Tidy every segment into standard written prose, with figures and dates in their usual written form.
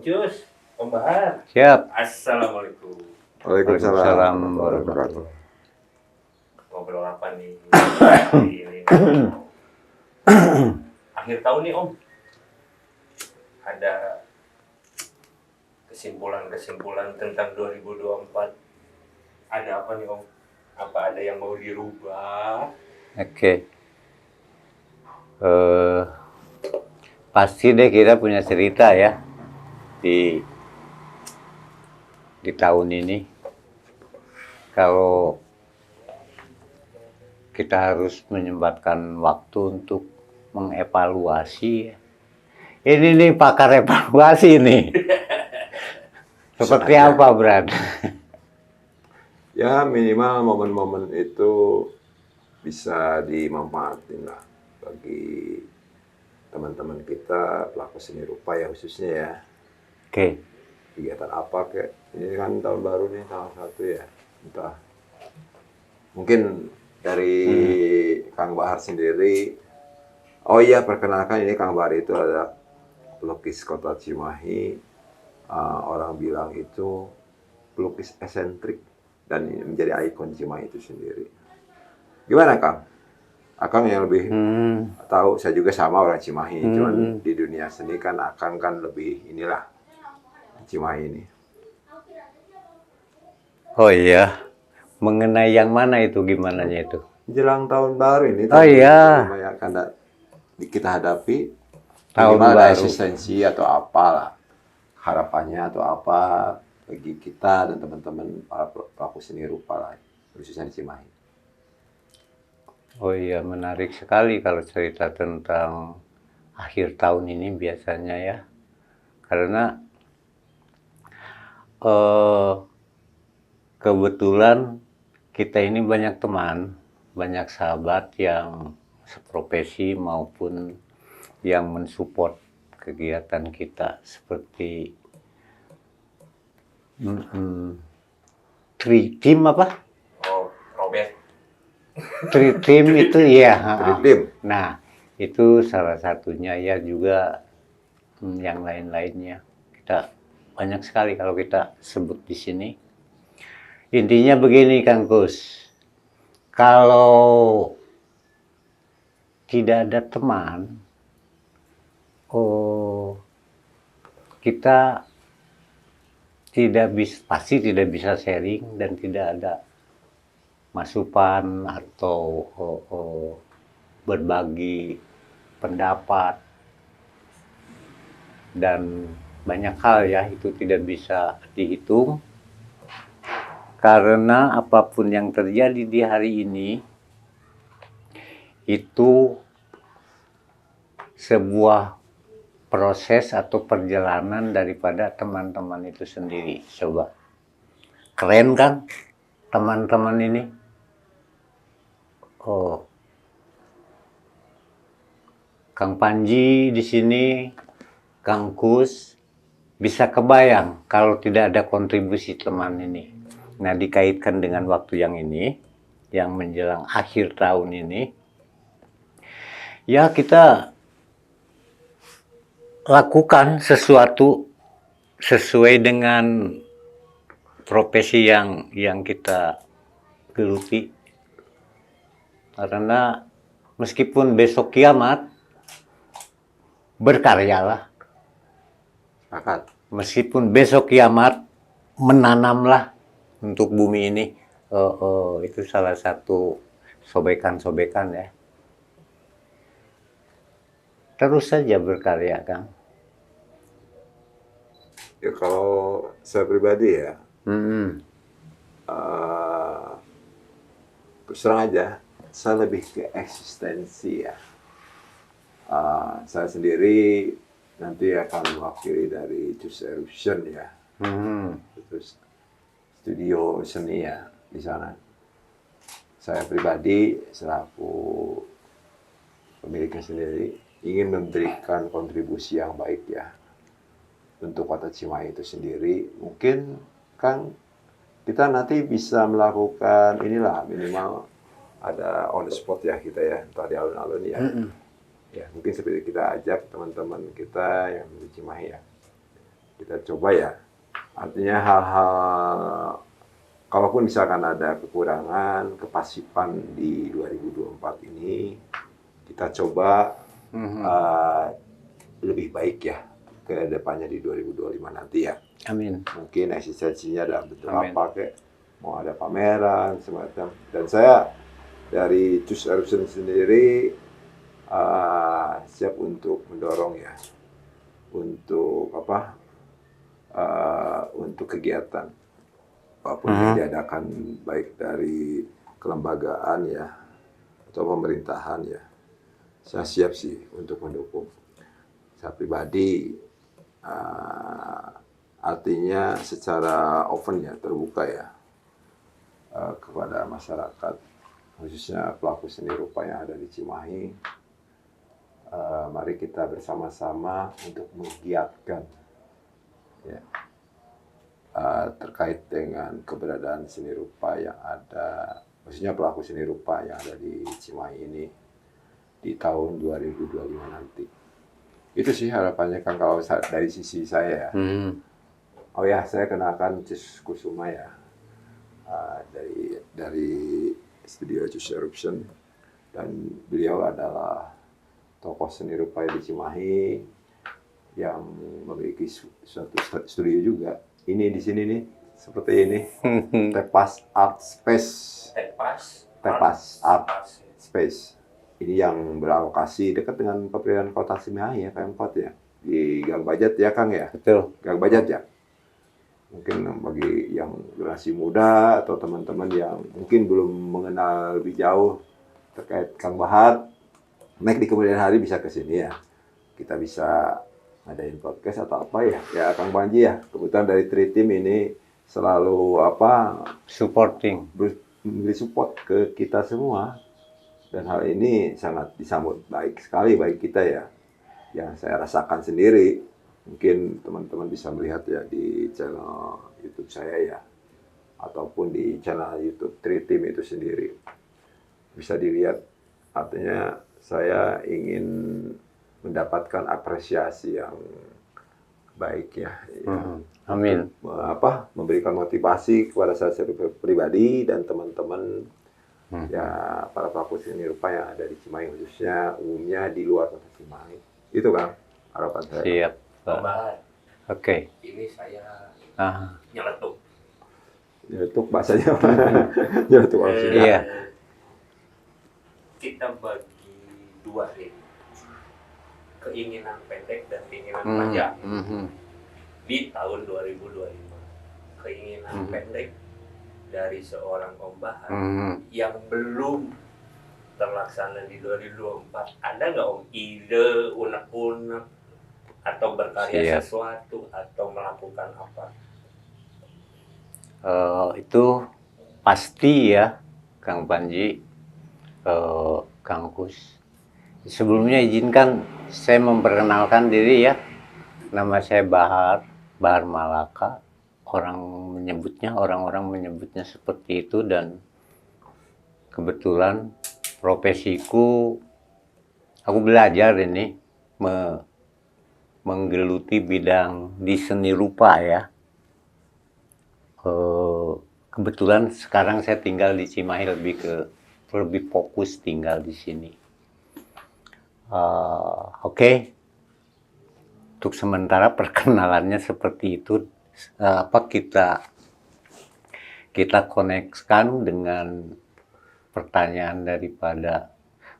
Ucus, Om Bahar. Siap. Assalamualaikum. Waalaikumsalam warahmatullahi wabarakatuh. Ngobrol apa nih? Ini. Akhir tahun nih Om. Ada kesimpulan-kesimpulan tentang 2024. Ada apa nih Om? Apa ada yang mau dirubah? Oke. Pasti deh kita punya cerita ya di tahun ini. Kalau kita harus menyempatkan waktu untuk mengevaluasi. Ini nih pakar evaluasi nih. Seperti apa, Brad? Ya minimal momen-momen itu bisa dimanfaatin lah bagi teman-teman kita pelaku seni rupa ya khususnya ya. Oke. Kegiatan apa kayak ini kan tahun baru nih salah satu ya. Entah mungkin dari Kang Bahar sendiri. Oh iya, perkenalkan ini Kang Bahar itu adalah pelukis kota Cimahi. Orang bilang itu pelukis esentrik dan menjadi ikon Cimahi itu sendiri. Gimana Kang? Akang yang lebih tahu, saya juga sama orang Cimahi, cuman di dunia seni kan Akang kan lebih inilah Cimahi ini. Oh iya, mengenai yang mana itu, gimana itu? Jelang tahun baru ini, Oh iya, yang akan kita hadapi, tahun ada baru. eksistensi atau apalah harapannya atau apa bagi kita dan teman-teman para pelaku seni rupa lah, khususnya di Cimahi. Oh iya, menarik sekali kalau cerita tentang akhir tahun ini biasanya ya. Karena kebetulan kita ini banyak teman, banyak sahabat yang seprofesi maupun yang mensupport kegiatan kita seperti Tri-Team apa? Oh, Robert. Tri-Team itu ya. Tri-Team. Nah, itu salah satunya ya, juga yang lain-lainnya. Kita banyak sekali kalau kita sebut di sini. Intinya begini Kang Kus. Kalau tidak ada teman, kita pasti tidak bisa sharing dan tidak ada masukan atau berbagi pendapat dan banyak hal ya, itu tidak bisa dihitung karena apapun yang terjadi di hari ini itu sebuah proses atau perjalanan daripada teman-teman itu sendiri. Coba keren kan teman-teman ini? Oh, Kang Panji di sini, Kang Kus, bisa kebayang kalau tidak ada kontribusi teman ini. Nah, dikaitkan dengan waktu yang ini, yang menjelang akhir tahun ini, ya kita lakukan sesuatu sesuai dengan profesi yang kita geluti. Karena meskipun besok kiamat, berkaryalah. Sepakat. Meskipun besok kiamat, menanamlah untuk bumi ini. Itu salah satu sobekan-sobekan ya. Terus saja berkarya, Kang. Ya kalau saya pribadi ya, terus terang aja, saya lebih ke eksistensi ya. Saya sendiri nanti akan mewakili dari Choose Eruption ya, terus studio seni ya di sana. Saya pribadi selaku pemiliknya sendiri ingin memberikan kontribusi yang baik ya untuk kota Cimahi itu sendiri. Mungkin kan kita nanti bisa melakukan inilah, minimal ada on the spot ya kita ya, entah di alun-alun ya. Ya mungkin seperti kita ajak teman-teman kita yang di Cimahi ya, kita coba ya. Artinya hal-hal, kalaupun misalkan ada kekurangan, kepasipan di 2024 ini, kita coba lebih baik ya ke depannya di 2025 nanti ya. Amin. Mungkin eksistensinya dalam bentuk Amin. apa, kayak mau ada pameran semacam. Dan saya dari Choose Eruption sendiri siap untuk mendorong ya, untuk apa, untuk kegiatan apapun yang diadakan, baik dari kelembagaan ya atau pemerintahan ya. Saya siap sih untuk mendukung. Saya pribadi artinya secara open ya, terbuka ya, kepada masyarakat, khususnya pelaku seni rupa yang ada di Cimahi. Mari kita bersama-sama untuk menggiatkan ya, terkait dengan keberadaan seni rupa yang ada, khususnya pelaku seni rupa yang ada di Cimahi ini di tahun 2025 nanti. Itu sih harapannya Kang, kalau dari sisi saya ya. Oh ya, saya kenalkan Cis Kusuma ya, dari studio Choose Eruption, dan beliau adalah tokoh seni rupa di Cimahi yang memiliki suatu studio juga. Ini di sini nih, seperti ini, Tepas Art Space. Tepas Art Space. Ini yang beralokasi dekat dengan pemerintahan Kota Cimahi ya, Pemkot ya, di Gang Bajat ya Kang ya. Betul. Gang Bajat ya. Mungkin bagi yang generasi muda atau teman-teman yang mungkin belum mengenal lebih jauh terkait Kang Bahar, di kemudian hari bisa ke sini ya. Kita bisa ngadain podcast atau apa ya. Ya Kang Panji ya, kebetulan dari Tri Team ini selalu Supporting. memberi support ke kita semua. Dan hal ini sangat disambut baik sekali bagi kita ya. Yang saya rasakan sendiri, mungkin teman-teman bisa melihat ya di channel YouTube saya ya, ataupun di channel YouTube Tri Team itu sendiri. Bisa dilihat, artinya saya ingin mendapatkan apresiasi yang baik ya. Amin. Memberikan motivasi kepada saya pribadi dan teman-teman ya, para pelaku seni rupa yang ada di Cimahi, khususnya umumnya di luar Kota Cimahi. Itu kan harapan saya. Siap. Oke. Ini saya nyeletuk. Nyeletuk bahasanya apa? Nyeletuk maksudnya. Iya. Kita bagi dua ini. Keinginan pendek dan keinginan panjang. Di tahun 2025. Keinginan pendek dari seorang Om Bahar yang belum terlaksana di 2024. Ada nggak Om ide, unek-unek, atau berkarya sesuatu, atau melakukan apa? Itu pasti ya, Kang Panji, Kang Kus. Sebelumnya izinkan saya memperkenalkan diri ya. Nama saya Bahar Malaka. Orang-orang menyebutnya seperti itu, dan kebetulan profesiku, aku belajar ini menggeluti bidang di seni rupa ya. Kebetulan sekarang saya tinggal di Cimahi, lebih fokus tinggal di sini. Oke. Untuk sementara perkenalannya seperti itu. Kita koneksikan dengan pertanyaan daripada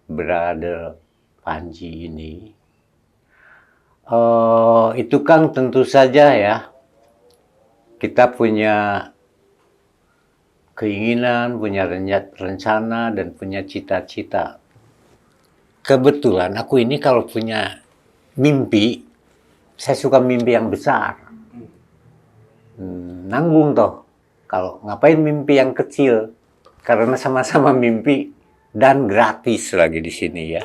Brother Panji ini. Itu kan tentu saja ya, kita punya keinginan, punya rencana, dan punya cita-cita. Kebetulan aku ini kalau punya mimpi, saya suka mimpi yang besar. Nanggung toh, kalau ngapain mimpi yang kecil, karena sama-sama mimpi dan gratis lagi di sini ya.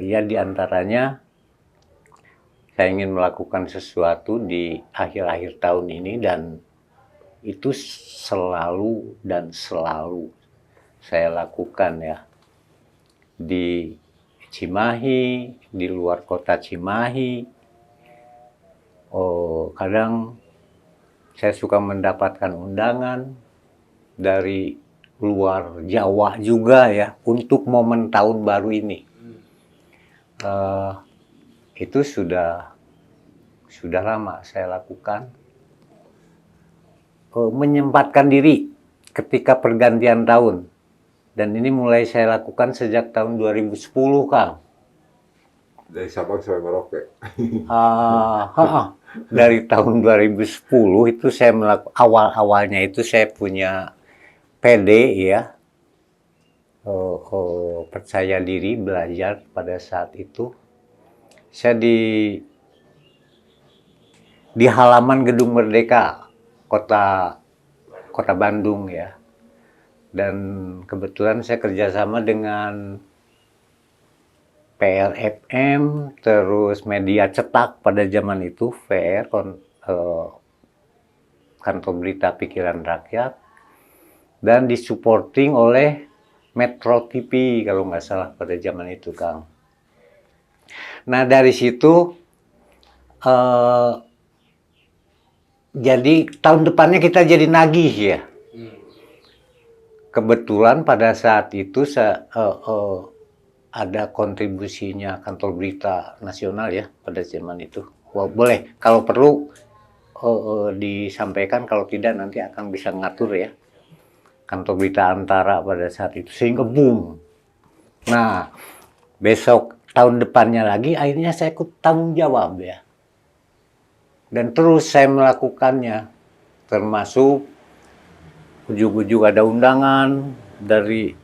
Ya diantaranya saya ingin melakukan sesuatu di akhir-akhir tahun ini, dan itu selalu saya lakukan ya, di Cimahi, di luar kota Cimahi, kadang saya suka mendapatkan undangan dari luar Jawa juga ya untuk momen tahun baru ini. Itu sudah lama saya lakukan. Menyempatkan diri ketika pergantian tahun. Dan ini mulai saya lakukan sejak tahun 2010, Kang. Dari Sabang sampai Merauke. Dari tahun 2010 itu saya melakukan, awal-awalnya itu saya punya PD ya, percaya diri belajar pada saat itu. Saya di halaman Gedung Merdeka, kota Bandung ya. Dan kebetulan saya kerjasama dengan PRFM, terus media cetak pada zaman itu, VR, Kantor Berita Pikiran Rakyat, dan disupporting oleh Metro TV kalau nggak salah pada zaman itu, Kang. Nah dari situ, jadi tahun depannya kita jadi nagih ya. Kebetulan pada saat itu ada kontribusinya Kantor Berita Nasional ya pada zaman itu. Wah, boleh kalau perlu disampaikan, kalau tidak nanti akan bisa ngatur ya. Kantor Berita Antara pada saat itu, sehingga boom. Nah besok tahun depannya lagi akhirnya saya ikut tanggung jawab ya. Dan terus saya melakukannya, termasuk ujung-ujung ada undangan dari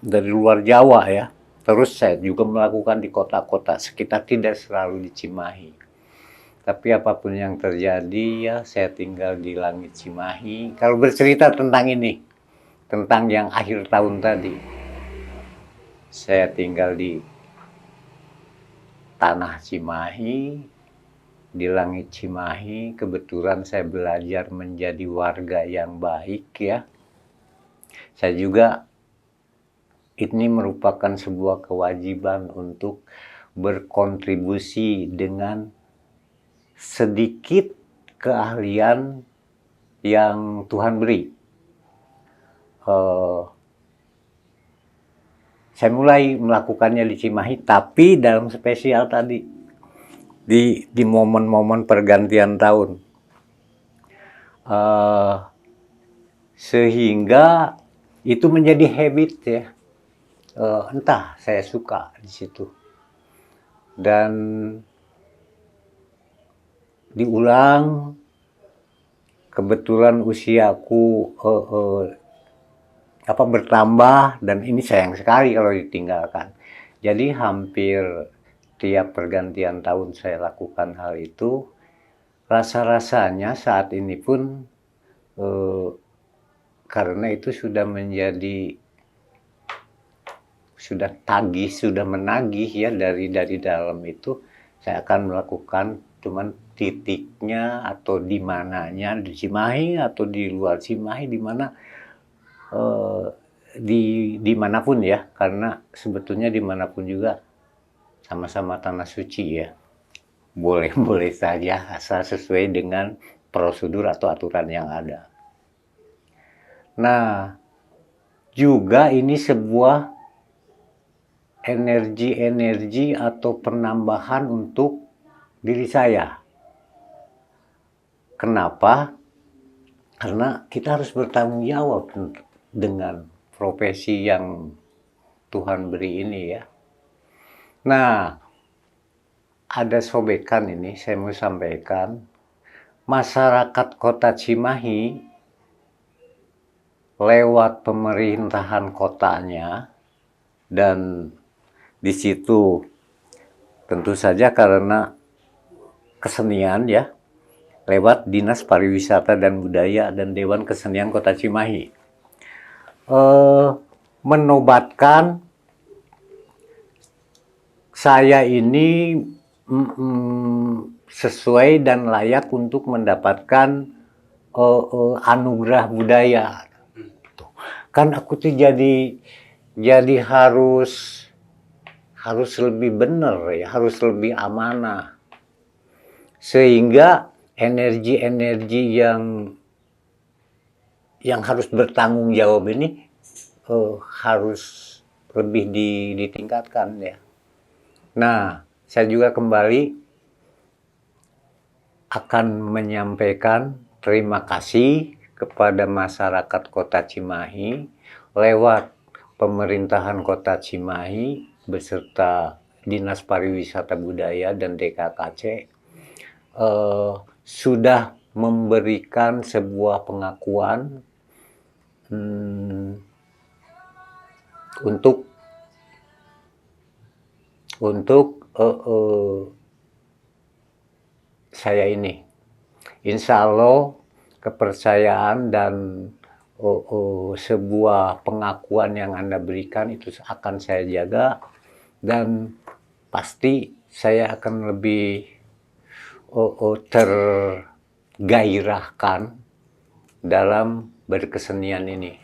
luar Jawa ya. Terus saya juga melakukan di kota-kota sekitar, tidak selalu di Cimahi. Tapi apapun yang terjadi ya, saya tinggal di langit Cimahi. Kalau bercerita tentang ini, tentang yang akhir tahun tadi, saya tinggal di tanah Cimahi, di langit Cimahi. Kebetulan saya belajar menjadi warga yang baik ya. Saya juga, ini merupakan sebuah kewajiban untuk berkontribusi dengan sedikit keahlian yang Tuhan beri. Saya mulai melakukannya di Cimahi, tapi dalam spesial tadi. Di momen-momen pergantian tahun, sehingga itu menjadi habit ya, entah saya suka di situ, dan diulang. Kebetulan usiaku bertambah, dan ini sayang sekali kalau ditinggalkan. Jadi hampir tiap pergantian tahun saya lakukan hal itu. Rasa-rasanya saat ini pun, karena itu sudah menjadi, sudah tagih, sudah menagih ya, dari dalam itu, saya akan melakukan. Cuman titiknya atau di mananya, di Cimahi atau di luar Cimahi, di mana, dimanapun ya, karena sebetulnya dimanapun juga sama-sama tanah suci ya, boleh saja asal sesuai dengan prosedur atau aturan yang ada. Nah juga ini sebuah energi atau penambahan untuk diri saya. Kenapa? Karena kita harus bertanggung jawab dengan profesi yang Tuhan beri ini ya. Nah, ada sobekan ini saya mau sampaikan. Masyarakat Kota Cimahi lewat pemerintahan kotanya, dan di situ tentu saja karena kesenian ya, lewat Dinas Pariwisata dan Budaya dan Dewan Kesenian Kota Cimahi, menobatkan saya ini sesuai dan layak untuk mendapatkan anugerah budaya. Kan aku tuh jadi harus lebih benar ya, harus lebih amanah. Sehingga energi-energi yang harus bertanggung jawab ini harus lebih ditingkatkan ya. Nah, saya juga kembali akan menyampaikan terima kasih kepada masyarakat Kota Cimahi lewat pemerintahan Kota Cimahi beserta Dinas Pariwisata Budaya dan DKKC sudah memberikan sebuah pengakuan untuk saya ini. Insya Allah kepercayaan dan sebuah pengakuan yang Anda berikan itu akan saya jaga, dan pasti saya akan lebih tergairahkan dalam berkesenian ini.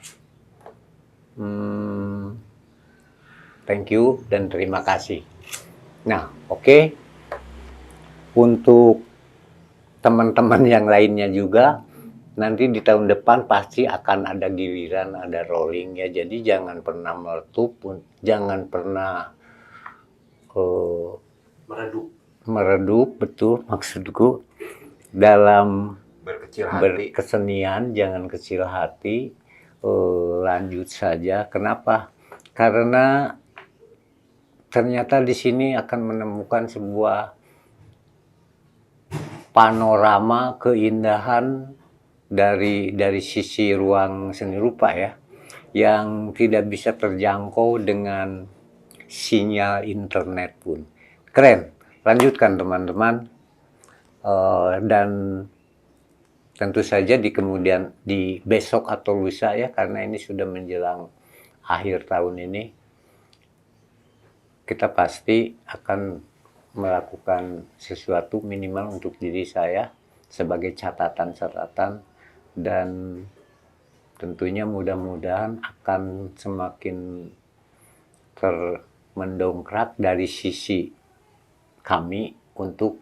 Thank you dan terima kasih. Nah, oke. Untuk teman-teman yang lainnya juga, nanti di tahun depan pasti akan ada giliran, ada rolling ya. Jadi jangan pernah meletup, jangan pernah meredup, betul maksudku. Dalam berkesenian jangan kecil hati, lanjut saja. Kenapa? Karena ternyata di sini akan menemukan sebuah panorama keindahan dari sisi ruang seni rupa ya, yang tidak bisa terjangkau dengan sinyal internet pun. Keren, lanjutkan teman-teman, dan tentu saja di besok atau lusa ya, karena ini sudah menjelang akhir tahun ini, kita pasti akan melakukan sesuatu minimal untuk diri saya sebagai catatan-catatan, dan tentunya mudah-mudahan akan semakin mendongkrak dari sisi kami untuk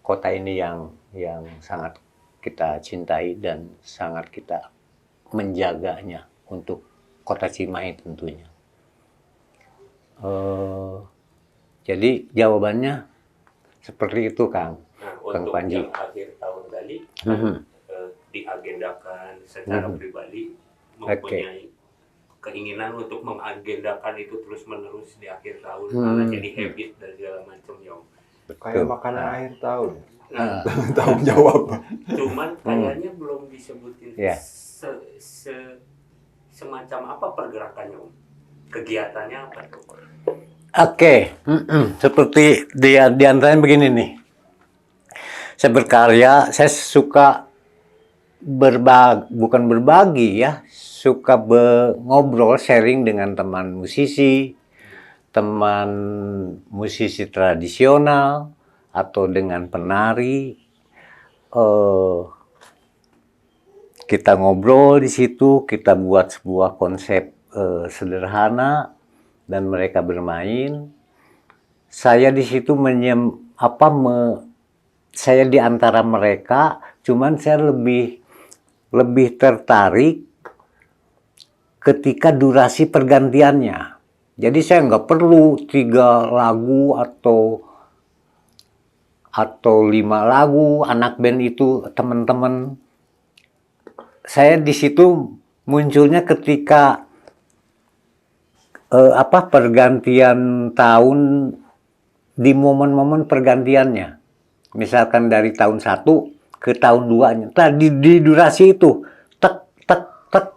kota ini yang sangat kita cintai dan sangat kita menjaganya untuk Kota Cimahi tentunya. Jadi jawabannya seperti itu, Kang. Nah, Kang untuk Panji. yang akhir tahun tadi diagendakan secara pribadi mempunyai keinginan untuk mengagendakan itu terus-menerus di akhir tahun karena jadi habit dan segala macam ya. Kayak makanan akhir tahun. Nah, Tanggung jawab. cuman kayaknya belum disebutin Ya. semacam apa pergerakannya, Om? Kegiatannya apa tuh? Oke, seperti di antaranya begini nih. Saya berkarya, saya suka bukan berbagi ya, suka ngobrol, sharing dengan teman musisi tradisional, atau dengan penari. Kita ngobrol di situ, kita buat sebuah konsep sederhana, dan mereka bermain. Saya di situ saya di antara mereka, cuman saya lebih tertarik ketika durasi pergantiannya. Jadi saya nggak perlu 3 lagu atau 5 lagu, anak band itu teman-teman. Saya di situ munculnya ketika pergantian tahun, di momen-momen pergantiannya. Misalkan dari tahun 1 ke tahun 2-nya. Tadi di durasi itu tek tek tek.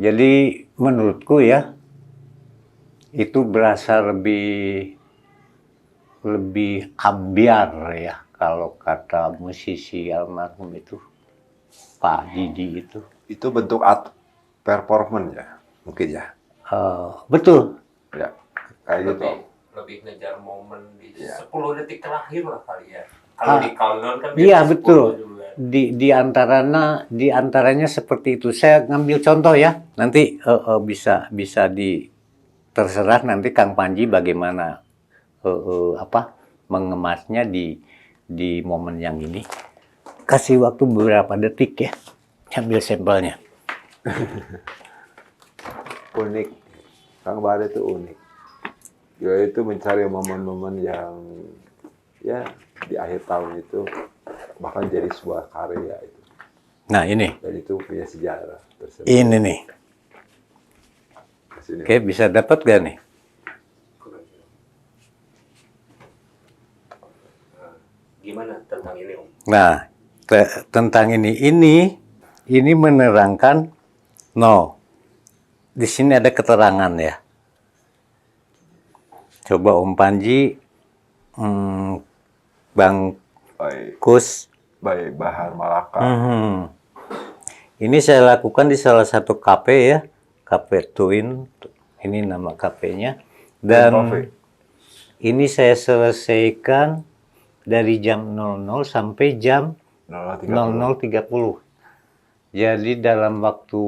Jadi menurutku ya, itu berasa lebih ambiar ya, kalau kata musisi almarhum itu Pak Didi itu. Itu bentuk art performance ya, mungkin ya. Betul. Ya, kayak gitu. Lebih ngejar momen di 10 detik terakhir lah kali ya. Kalau di countdown kan iya, biasanya betul. 10 juga. Di antaranya seperti itu. Saya ngambil contoh ya. Nanti bisa terserah nanti Kang Panji bagaimana mengemasnya di momen yang ini. Kasih waktu beberapa detik ya, ambil sampelnya. Unik, Kang Bahar itu unik. Dia itu mencari momen-momen yang ya di akhir tahun itu bahkan jadi sebuah karya itu. Nah ini, Dan itu punya sejarah tersebut. ini nih. Sini. Oke, bisa dapat gak nih? Gimana tentang ini Om? Nah, tentang ini menerangkan, di sini ada keterangan ya. Coba Om Panji, Bang Baik, Kus, baik Bahar Malaka. ini saya lakukan di salah satu kafe ya, Cafe Twin, ini nama kafenya. Dan Coffee. ini saya selesaikan dari jam 00 sampai jam 00.30. Jadi dalam waktu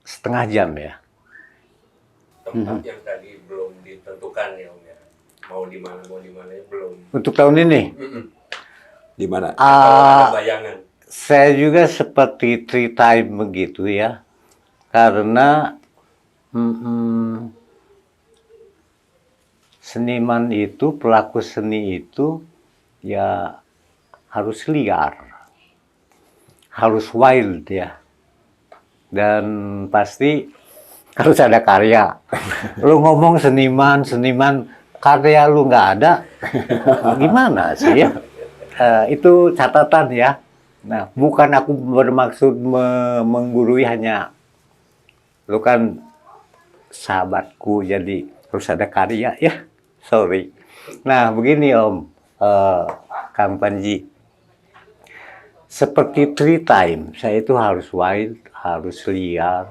setengah jam ya. Tempat yang tadi belum ditentukan ya Om ya. Mau di mana ya belum. Untuk tahun ini, Di mana? Kalau ada bayangan. saya juga seperti three time begitu ya. Karena seniman itu, pelaku seni itu ya harus liar, harus wild ya, dan pasti harus ada karya. Lu ngomong seniman, karya lu nggak ada, gimana sih ya? Itu catatan ya. Nah, bukan aku bermaksud menggurui, hanya lu kan sahabatku, jadi harus ada karya ya. Sorry. Nah, begini Om, Kang Panji. Seperti tree time, saya itu harus wild, harus liar.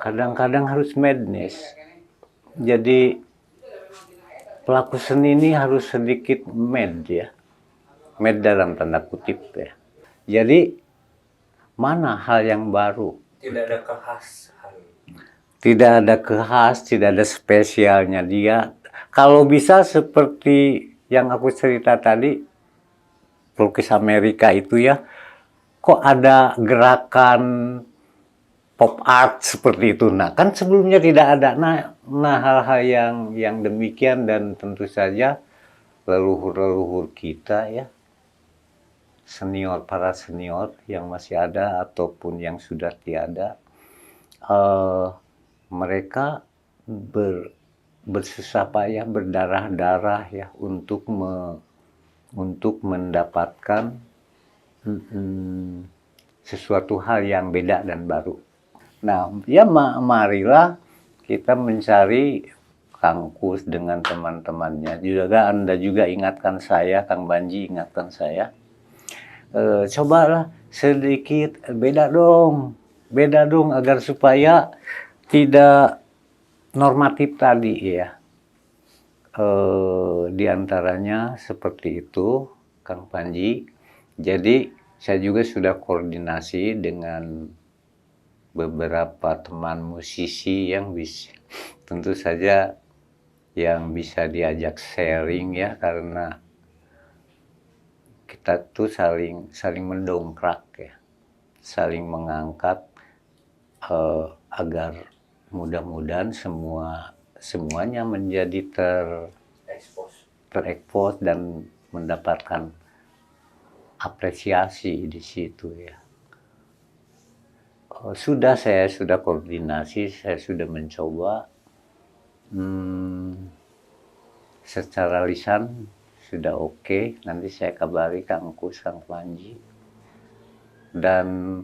Kadang-kadang harus madness. Jadi pelaku seni ini harus sedikit mad ya. Mad dalam tanda kutip ya. Jadi mana hal yang baru? Tidak ada kekhasan. Tidak ada khas, tidak ada spesialnya dia. Kalau bisa seperti yang aku cerita tadi, pelukis Amerika itu ya, kok ada gerakan pop art seperti itu. Nah, kan sebelumnya tidak ada. Nah hal-hal yang demikian, dan tentu saja leluhur-leluhur kita ya, para senior yang masih ada ataupun yang sudah tiada, mereka bersusah payah, berdarah-darah ya untuk mendapatkan sesuatu hal yang beda dan baru. Nah, ya marilah kita mencari Kang Kus dengan teman-temannya. Juga Anda juga ingatkan saya, Kang Banji ingatkan saya. Cobalah sedikit beda dong agar supaya tidak normatif tadi ya. Di antaranya seperti itu, Kang Panji. Jadi saya juga sudah koordinasi dengan beberapa teman musisi yang bisa, tentu saja yang bisa diajak sharing ya, karena kita tuh saling mendongkrak ya, saling mengangkat, agar mudah-mudahan semuanya menjadi terekspos dan mendapatkan apresiasi di situ ya. Saya sudah koordinasi, saya sudah mencoba secara lisan sudah oke. Nanti saya kabari Kang Kus, Kang Panji. Dan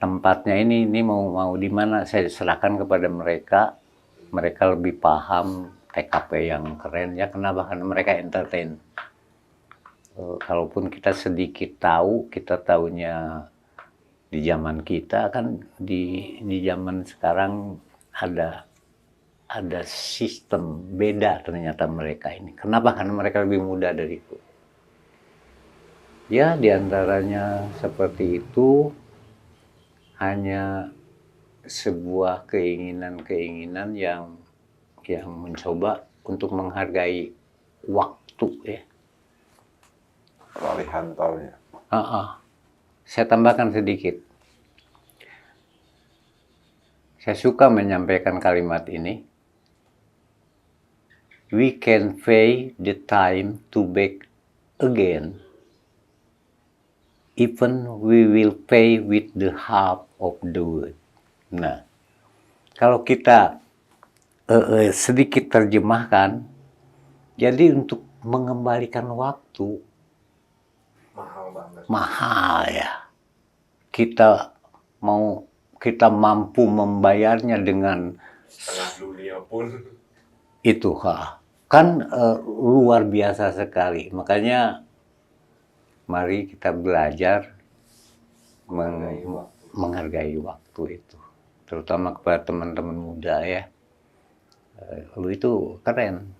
tempatnya ini mau di mana saya serahkan kepada mereka. Mereka lebih paham TKP yang keren ya. Kenapa? Karena mereka entertain. Kalaupun kita sedikit tahu, kita tahunya di zaman kita kan, di zaman sekarang ada sistem beda ternyata mereka ini. Kenapa? Karena mereka lebih muda dariku. Ya, diantaranya seperti itu, hanya sebuah keinginan yang yang mencoba untuk menghargai waktu ya. Peralihan tolnya. Saya tambahkan sedikit. Saya suka menyampaikan kalimat ini. We can pay the time to back again. Even we will pay with the half of the word. Nah, kalau kita sedikit terjemahkan, jadi untuk mengembalikan waktu Mahal banget. mahal ya. Kita mampu membayarnya dengan Setengah dunia pun. itu kan luar biasa sekali. Makanya mari kita belajar menghargai waktu itu, terutama kepada teman-teman muda ya. Lu itu keren,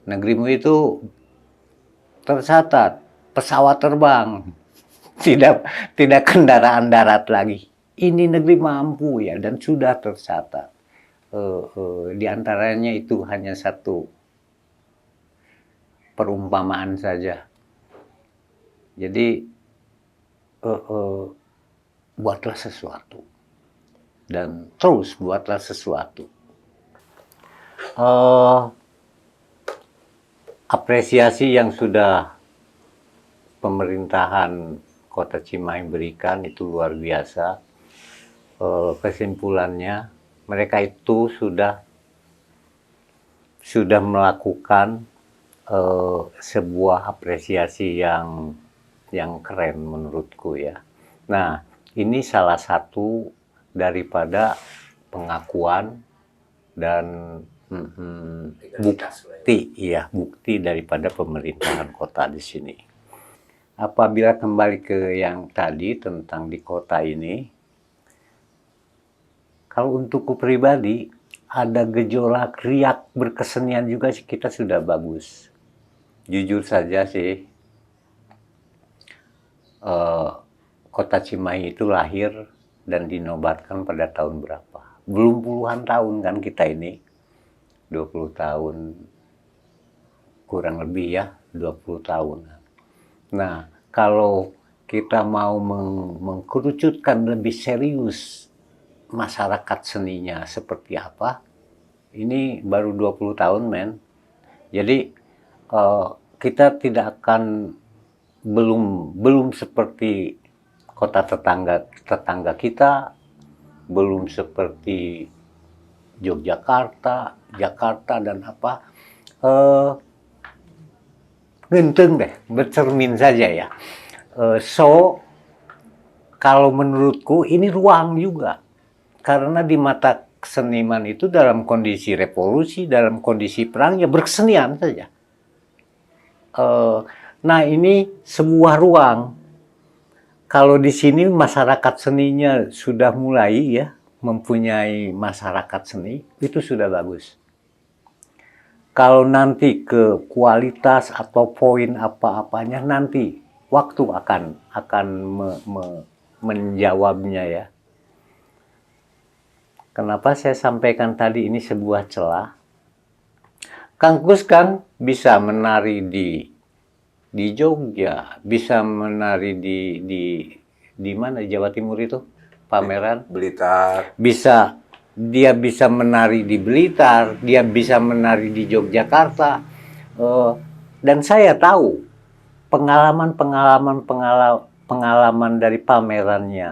negerimu itu tercatat pesawat terbang, tidak kendaraan darat lagi. Ini negeri mampu ya, dan sudah tercatat. Di antaranya itu hanya satu perumpamaan saja. Jadi buatlah sesuatu dan terus buatlah sesuatu. Apresiasi yang sudah pemerintahan Kota Cimahi berikan itu luar biasa. Kesimpulannya, mereka itu sudah melakukan sebuah apresiasi yang keren menurutku ya. Nah, ini salah satu daripada pengakuan dan bukti daripada pemerintahan kota di sini. Apabila kembali ke yang tadi tentang di kota ini, kalau untukku pribadi ada gejolak riak berkesenian juga sih, kita sudah bagus. Jujur saja sih, Kota Cimahi itu lahir dan dinobatkan pada tahun berapa? Belum puluhan tahun kan kita ini, 20 tahun, kurang lebih ya, 20 tahun. Nah, kalau kita mau mengkerucutkan lebih serius masyarakat seninya seperti apa, ini baru 20 tahun men. Jadi kita tidak akan belum seperti kota tetangga kita, belum seperti Yogyakarta, Jakarta dan apa. Genteng deh, bercermin saja ya. Kalau menurutku ini ruang juga. Karena di mata seniman itu dalam kondisi revolusi, dalam kondisi perang, ya berkesenian saja. Nah ini sebuah ruang. Kalau di sini masyarakat seninya sudah mulai ya, mempunyai masyarakat seni, itu sudah bagus. Kalau nanti ke kualitas atau poin apa-apanya, nanti waktu akan menjawabnya ya. Kenapa saya sampaikan tadi ini sebuah celah? Kang Kus kan bisa menari di Jogja, bisa menari di mana Jawa Timur itu pameran. Blitar. Dia bisa menari di Blitar, dia bisa menari di Yogyakarta, dan saya tahu pengalaman dari pamerannya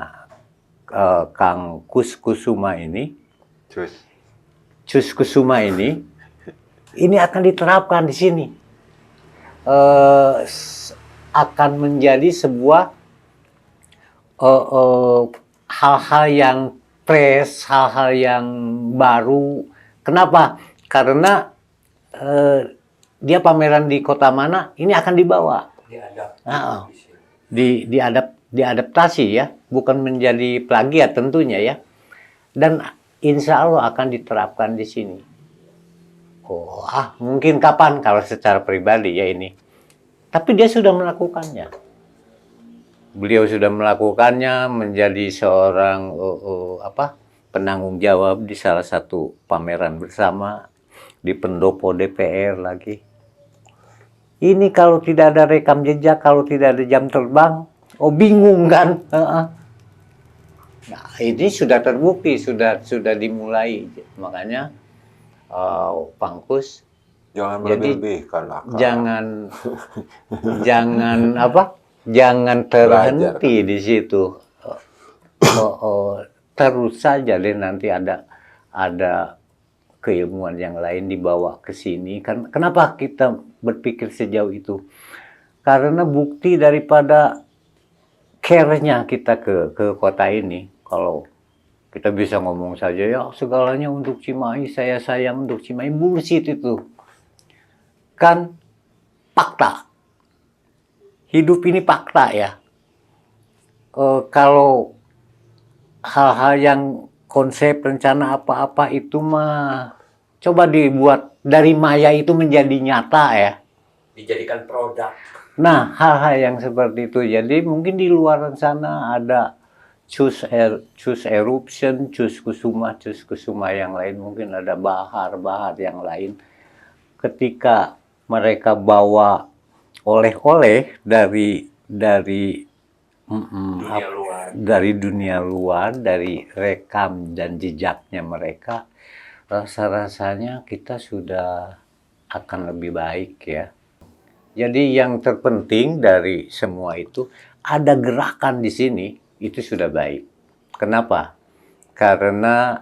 Kang Kus Kusuma ini, Cus Kusuma ini akan diterapkan di sini. Akan menjadi sebuah hal-hal yang fresh, hal-hal yang baru. Kenapa? Karena dia pameran di kota mana, ini akan dibawa. Diadaptasi ya, bukan menjadi plagiat tentunya ya. Dan insya Allah akan diterapkan di sini. Mungkin kapan kalau secara pribadi ya ini. Tapi dia sudah melakukannya. Beliau sudah melakukannya menjadi seorang penanggung jawab di salah satu pameran bersama. di pendopo DPR lagi. Ini kalau tidak ada rekam jejak, kalau tidak ada jam terbang, oh bingung kan? Nah, ini sudah terbukti, sudah dimulai. Makanya Pangkus, Jangan jadi melebih-lebihkan lah, Kak. jangan apa? Jangan terhenti Belajar. di situ. Terus saja deh, nanti ada keilmuan yang lain dibawa ke sini. Kenapa kita berpikir sejauh itu? Karena bukti daripada care-nya kita ke kota ini. Kalau kita bisa ngomong saja, ya segalanya untuk Cimahi, saya sayang untuk Cimahi, bullshit itu. Kan fakta. Hidup ini fakta ya. Kalau hal-hal yang konsep, rencana apa-apa itu mah coba dibuat dari maya itu menjadi nyata ya. Dijadikan produk. Nah, hal-hal yang seperti itu. Jadi mungkin di luar sana ada Cus Eruption, Cus Kusuma yang lain. Mungkin ada bahar yang lain. Ketika mereka bawa oleh-oleh dari dunia luar, dari rekam dan jejaknya mereka, rasa-rasanya kita sudah akan lebih baik ya. Jadi yang terpenting dari semua itu, ada gerakan di sini, itu sudah baik. Kenapa? Karena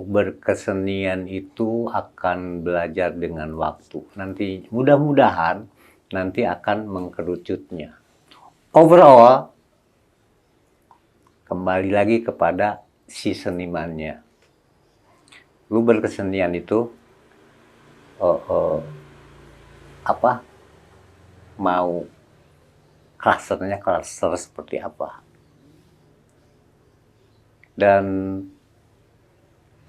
berkesenian itu akan belajar dengan waktu. Nanti mudah-mudahan nanti akan mengkerucutnya. Overall, kembali lagi kepada si senimannya. Lu berkesenian itu mau klaster seperti apa. Dan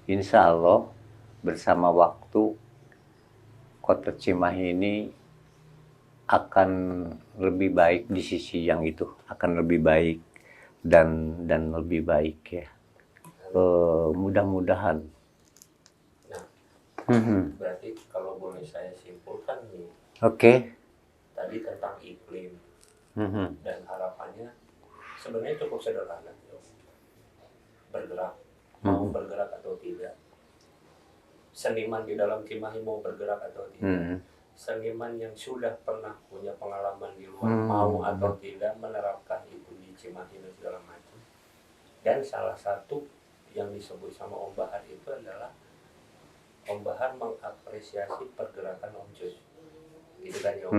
insya Allah bersama waktu kota Cimahi ini akan lebih baik di sisi yang itu, akan lebih baik dan lebih baik ya. Mudah-mudahan. Nah, berarti kalau boleh saya simpulkan nih, tadi tentang iklim dan harapannya sebenarnya cukup sederhana, bergerak, mau bergerak atau tidak. Seniman di dalam Cimahi mau bergerak atau tidak. Seniman yang sudah pernah punya pengalaman di luar mau atau tidak menerapkan itu di Cimahi dan segala macam. Dan salah satu yang disebut sama Om Bahar itu adalah Om Bahar mengapresiasi pergerakan Om Cus. Itu kan ya Om.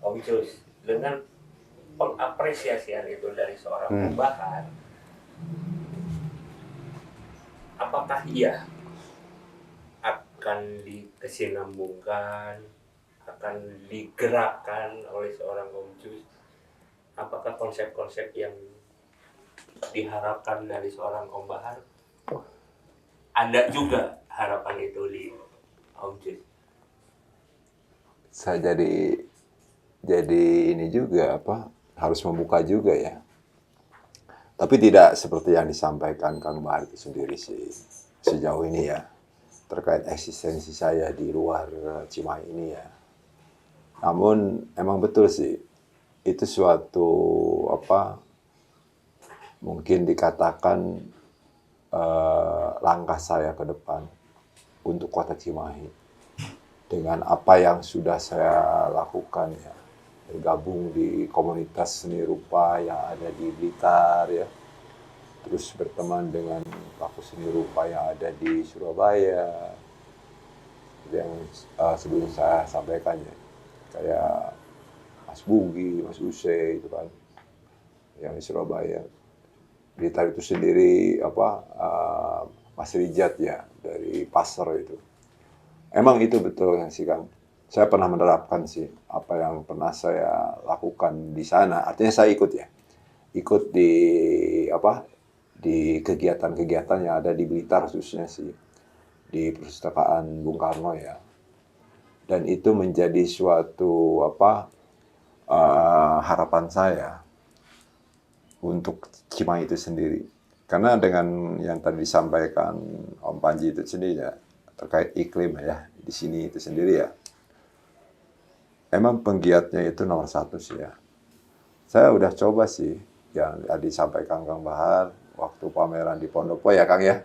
Om Cus dengan pengapresiasian itu dari seorang Om Bahar, apakah ia akan dikesinambungkan, akan digerakkan oleh seorang Om Cus? Apakah konsep-konsep yang diharapkan dari seorang Om Bahar ada juga harapan itu di Om Cus? Saya jadi ini juga harus membuka juga ya. Tapi tidak seperti yang disampaikan Kang Bahar itu sendiri sih sejauh ini ya, terkait eksistensi saya di luar Cimahi ini ya. Namun emang betul sih itu suatu mungkin dikatakan langkah saya ke depan untuk kota Cimahi dengan apa yang sudah saya lakukan ya, bergabung di komunitas seni rupa yang ada di Blitar ya, terus berteman dengan pelaku seni rupa yang ada di Surabaya yang sebelum saya sampaikan ya, kayak Mas Bugi, Mas Use itu kan yang di Surabaya. Blitar itu sendiri Mas Rijat ya dari Pasar itu. Emang itu betul sih Kang. Saya pernah menerapkan sih apa yang pernah saya lakukan di sana. Artinya saya ikut ya. Ikut di kegiatan-kegiatan yang ada di Blitar khususnya sih. Di perpustakaan Bung Karno ya. Dan itu menjadi suatu harapan saya untuk Cimahi itu sendiri. Karena dengan yang tadi disampaikan Om Panji itu sendiri ya, terkait iklim ya, di sini itu sendiri ya, emang penggiatnya itu nomor satu sih ya. Saya udah coba sih, yang tadi disampaikan Kang Bahar, waktu pameran di Pondopo ya Kang ya.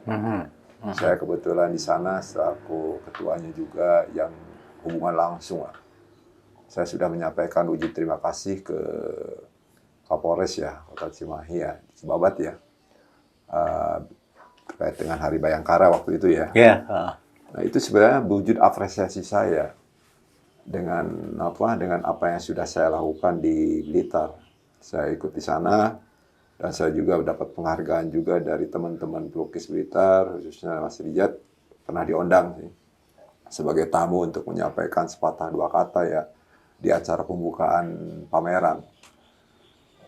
Saya kebetulan di sana, selaku ketuanya juga yang hubungan langsung lah. Saya sudah menyampaikan wujud terima kasih ke Kapolres ya, Kota Cimahi ya, Cibabat ya, terkait dengan Hari Bayangkara waktu itu ya. Nah itu sebenarnya wujud apresiasi saya dengan apa yang sudah saya lakukan di Blitar. Saya ikut di sana dan saya juga dapat penghargaan juga dari teman-teman pelukis Blitar, khususnya Mas Rijat, pernah diundang sih sebagai tamu untuk menyampaikan sepatah dua kata ya di acara pembukaan pameran.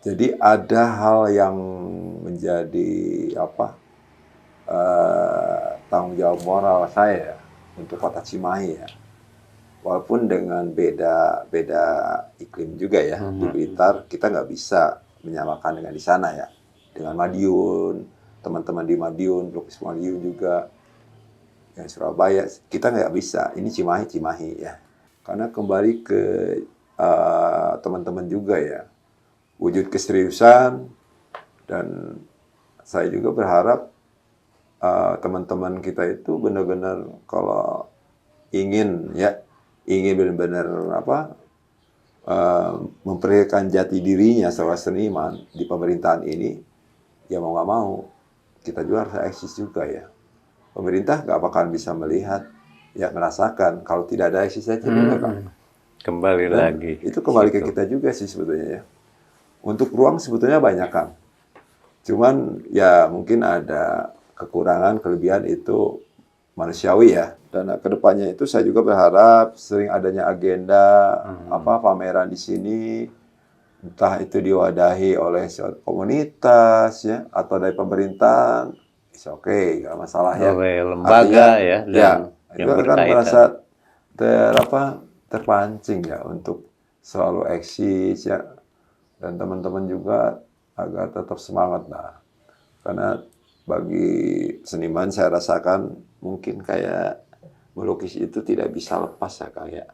Jadi ada hal yang menjadi tanggung jawab moral saya ya, untuk Kota Cimahi ya. Walaupun dengan beda iklim juga ya, di Blitar kita nggak bisa menyamakan dengan di sana ya. Dengan Madiun, teman-teman di Madiun, pelukis Madiun juga, yang Surabaya, kita nggak bisa. Ini Cimahi ya. Karena kembali ke teman-teman juga ya, wujud keseriusan, dan saya juga berharap teman-teman kita itu benar-benar kalau ingin benar-benar memperlihatkan jati dirinya sebagai seniman di pemerintahan ini, ya mau nggak mau kita juga harus eksis juga ya. Pemerintah nggak bakalan bisa melihat, ya merasakan kalau tidak ada eksis saja. Kembali Dan lagi. itu kembali ke kita juga sih sebetulnya ya. Untuk ruang sebetulnya banyak kan. Cuman ya mungkin ada kekurangan, kelebihan itu manusiawi ya. Dan kedepannya itu saya juga berharap sering adanya agenda pameran di sini, entah itu diwadahi oleh komunitas ya atau dari pemerintahan, oke, nggak masalah ya. Oleh lembaga ya, dan itu akan merasa terpancing ya untuk selalu eksis ya, dan teman-teman juga agar tetap semangat nah. Karena bagi seniman saya rasakan mungkin kayak melukis itu tidak bisa lepas ya kayak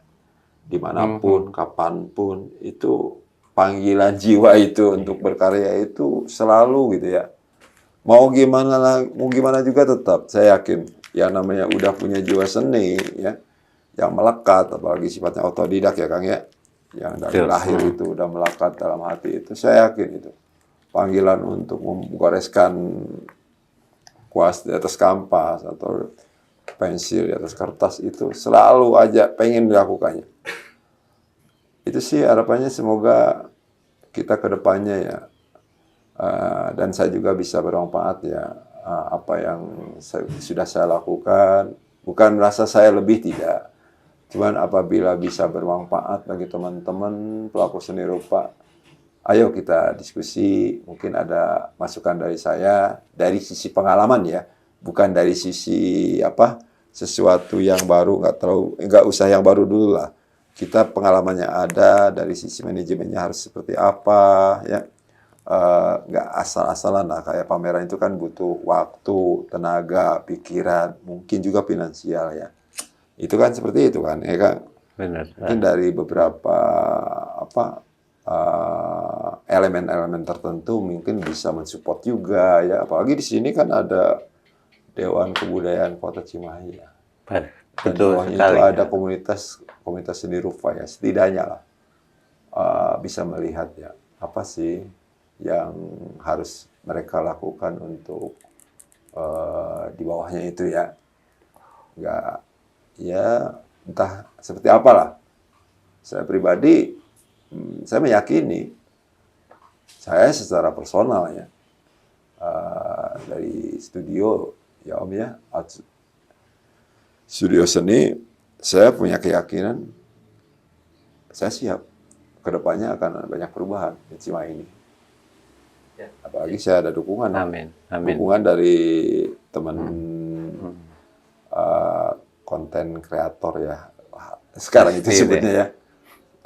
dimanapun, kapanpun itu panggilan jiwa itu untuk berkarya itu selalu gitu ya. Mau gimana juga tetap saya yakin yang namanya udah punya jiwa seni ya, yang melekat, apalagi sifatnya otodidak ya Kang ya, yang dari lahir itu udah melekat dalam hati itu, saya yakin itu panggilan untuk menggoreskan kuas di atas kanvas atau pensil di atas kertas itu selalu aja pengen dilakukannya. Itu sih harapannya, semoga kita ke depannya ya, dan saya juga bisa bermanfaat ya, apa yang sudah saya lakukan, bukan merasa saya lebih, tidak. Cuman apabila bisa bermanfaat bagi teman-teman pelaku seni rupa, ayo kita diskusi, mungkin ada masukan dari saya, dari sisi pengalaman ya, bukan dari sisi sesuatu yang baru, nggak usah yang baru dulu lah. Kita pengalamannya ada, dari sisi manajemennya harus seperti apa ya, nggak asal-asalan lah, kayak pameran itu kan butuh waktu, tenaga, pikiran, mungkin juga finansial ya. Itu kan seperti itu kan, ya kan? Benar. Mungkin dari beberapa elemen-elemen tertentu mungkin bisa mensupport juga ya. Apalagi di sini kan ada Dewan Kebudayaan Kota Cimahi ya. Betul sekali. Itu ada komunitas seni rupa ya, setidaknya lah bisa melihat ya apa sih yang harus mereka lakukan untuk di bawahnya itu ya. Nggak ya entah seperti apalah. Saya pribadi saya meyakini, saya secara personal ya, dari studio ya Om ya, studio seni, saya punya keyakinan saya siap kedepannya akan banyak perubahan di Cimahi ini. Apalagi saya ada dukungan, dukungan dari teman konten kreator ya sekarang itu sebutnya ya.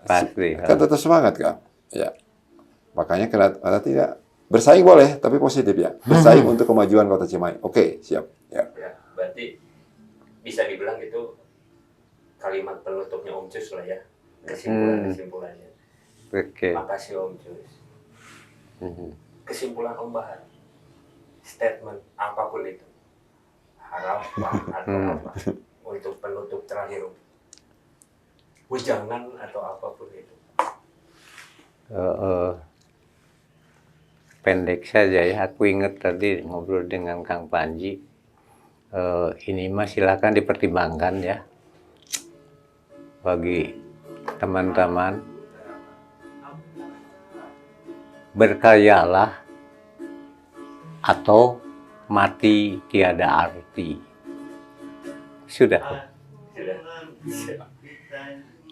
Pasti. Kan tetap semangat kan? Ya. Makanya karena tidak Bersaing boleh, tapi positif ya. Bersaing untuk kemajuan Kota Cimahi. Oke, siap. Ya. Ya, berarti bisa dibilang itu kalimat penutupnya Om Cus lah ya. Kesimpulannya. Oke. Makasih Om Cus. Kesimpulan Om Bahar. Statement apapun itu. Harapan atau apa. Untuk penutup terakhir. Wejangan atau apapun itu. Pendek saja ya, aku ingat tadi ngobrol dengan Kang Panji. Ini mah silakan dipertimbangkan ya bagi teman-teman. Berkaryalah atau mati tiada arti. Sudah.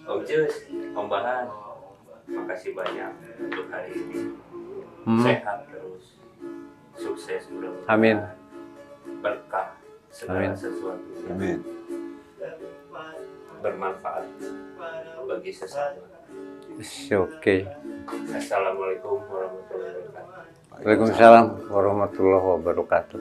Om Cus, Om Bahar, makasih banyak untuk hari ini. Sehat terus, sukses mudah-mudahan. Amin. Berkah segala Amin. sesuatu. Amin. Bermanfaat bagi sesama. Oke. Assalamualaikum warahmatullahi wabarakatuh. Waalaikumsalam warahmatullahi wabarakatuh.